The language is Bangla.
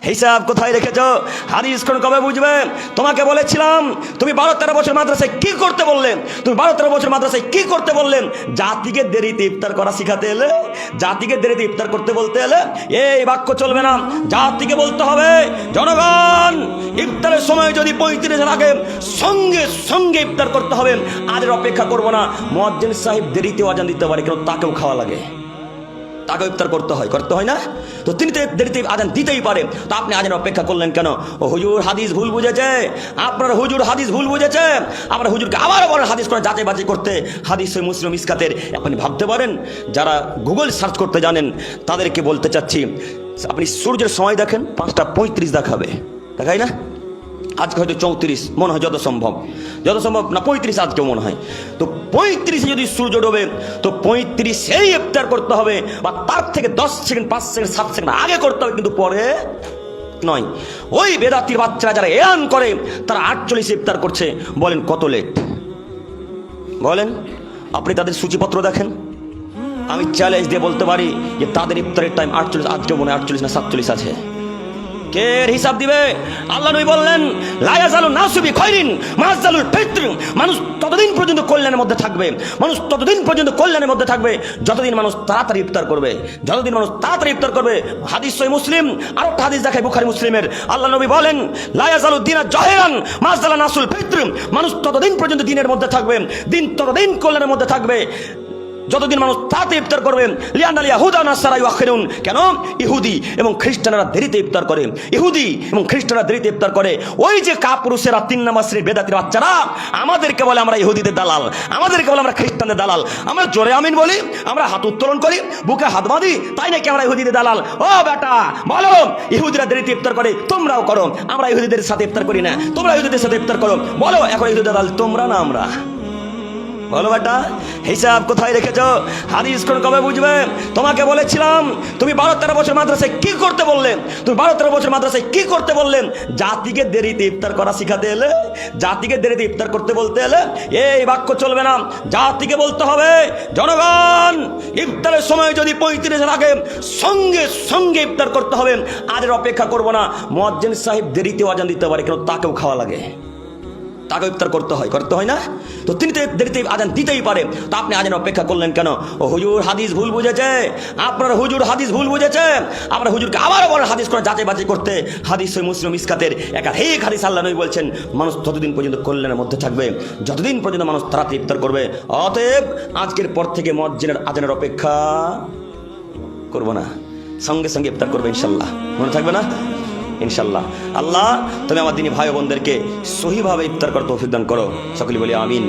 হিসাব কোথায় রেখেছো? হাদিস কোন কবে বুঝবে? তোমাকে বলেছিলাম তুমি 12-13 বছর মাদ্রাসায় কি করতে বললেন? তুমি 12-13 বছর মাদ্রাসায় কি করতে বললেন? জাতিকে দেরিতে ইফতার করা শিখাতে এলে, জাতিকে দেরিতে ইফতার করতে বলতে এলে এই বাক্য চলবে না। জাতিকে বলতে হবে, জনগণ ইফতারের সময় যদি 35 আগে সঙ্গে সঙ্গে ইফতার করতে হবে, আর অপেক্ষা করবো না। মুয়াজ্জিন সাহেব দেরিতে আজান দিতে পারে, কিন্তু তাকেও খাওয়া লাগে, তাকে ইফতার করতে হয় না? তো তিনি তো দেরিতে আজান দিতেই পারে, তো আপনি আজান অপেক্ষা করলেন কেন? ও হুজুর হাদিস ভুল বুঝেছে, আপনার হুজুর হাদিস ভুল বুঝেছে। আমরা হুজুরকে আবার বলেন হাদিস করে যাচাই বাছাই করতে, হাদিস সহিহ মুসলিম মিসকাতের। আপনি ভাবতে পারেন, যারা গুগল সার্চ করতে জানেন তাদেরকে বলতে চাচ্ছি, আপনি সূর্যের সময় দেখেন 5:35 দেখাবে, দেখাই না? আজকে হয়তো 34 মনে হয়, যত সম্ভব না 35 আজকেও মনে হয়। তো 35 যদি সূর্য ডোবে, তো 35-এই ইফতার করতে হবে, বা তার থেকে 10 সেকেন্ড 5 সেকেন্ড 7 সেকেন্ড আগে করতে হবে, কিন্তু পরে নয়। ওই বেদাতির বাচ্চারা যারা এয়ান করে তারা 48 ইফতার করছে, বলেন কত লেট? বলেন, আপনি তাদের সূচিপত্র দেখেন। আমি চ্যালেঞ্জ দিয়ে বলতে পারি যে তাদের ইফতারের টাইম 48, আজকেও মনে হয় 48 না 47 আছে। কে হিসাব দিবে? আল্লাহ নবী বললেন, লা ইয়াজালু নাসু বিখাইরিন মা ইয়াজালুল ফিত্র। মানুষ ততদিন পর্যন্ত কল্যাণের মধ্যে থাকবে, মানুষ ততদিন পর্যন্ত কল্যাণের মধ্যে থাকবে যতদিন মানুষ তাড়াতাড়ি ইফতার করবে, যতদিন মানুষ তাড়াতাড়ি ইফতার করবে। হাদিস সহিহ মুসলিম, আর একটা হাদিস দেখায় বুখারী মুসলিমের। আল্লাহ নবী বলেন, লা ইয়াজালু দিনা জাহিরান মা ইয়াজালু নাসুল ফিত্র। মানুষ ততদিন পর্যন্ত দিনের মধ্যে থাকবে, দিন ততদিন কল্যাণের মধ্যে থাকবে যতদিন মানুষ তাতে ইফতার করবে। লিআন্নাল ইয়াহুদা নাসারা ইউআখিরুন। কেন? ইহুদি এবং খ্রিস্টানরা দেরিতে ইফতার করে, ইহুদি এবং খ্রিস্টানরা দেরিতে ইফতার করে। ওই যে কাপুরুষেরা 3 নাম্বার শ্রেণীর বেদাতির বাচ্চারা আমাদেরকে বলে আমরা ইহুদিদের দালাল, আমাদেরকে বলে আমরা খ্রিস্টানদের দালাল। আমরা জোরে আমিন বলি, আমরা হাত উত্তোলন করি, বুকে হাত বাঁধি, তাই নাকি আমরা ইহুদিদের দালাল? ও বেটা বলো, ইহুদিরা দেরিতে ইফতার করে, তোমরাও করো। আমরা ইহুদিদের সাথে ইফতার করি না, তোমরা ইহুদিদের সাথে ইফতার করো। বলো এখন ইহুদিদের দালাল তোমরা না আমরা? বলো বেটা, হিসাব কোথায় রেখেছো? হাদিস কোন কবে বুঝবে? তোমাকে বলেছিলাম তুমি 12-13 বছর মাদ্রাসায় কি করতে বললেন? তুমি 12-13 বছর মাদ্রাসায় কি করতে বললেন? জাতিকে দেরিতে ইফতার করা শিখাতে এলে, জাতিকে দেরিতে ইফতার করতে বলতে এলে এই বাক্য চলবে না। জাতিকে বলতে হবে, জনগণ ইফতারের সময় যদি 35 আগে সঙ্গে সঙ্গে ইফতার করতে হবে, আর অপেক্ষা করবো না। মুয়াজ্জিন সাহেব দেরিতে আজান দিতে পারে, কিন্তু তাকেও খাওয়া লাগে, তাকে ইফতার করতে হয় না? তো তিনি তো দেরিতে আজান দিতেই পারে, তো আপনি আজান অপেক্ষা করলেন কেন? ও হুজুর হাদিস ভুল বুঝেছে, আপনার হুজুর হাদিস ভুল বুঝেছে। আমরা হুজুরকে আবার বলেন হাদিস করে যাচাই বাছাই করতে, হাদিস সহিহ মুসলিম মিসকাতের একাধিক হাদিস। আল্লাহ নবী বলছেন, মানুষ ততদিন পর্যন্ত কল্যাণের মধ্যে থাকবে যতদিন পর্যন্ত মানুষ তাড়াতাড়ি ইফতার করবে। অতএব আজকের পর থেকে মুয়াজ্জিনের আজানের অপেক্ষা করব না, সঙ্গে সঙ্গে ইফতার করবে ইনশাল্লাহ। মনে থাকবে না? ইনশাল্লাহ। আল্লাহ তুমি আমার দিনী ভাই বোনদেরকে সহিভাবে ইফতার করতে তৌফিক দান করো। সকলে বলি আমিন।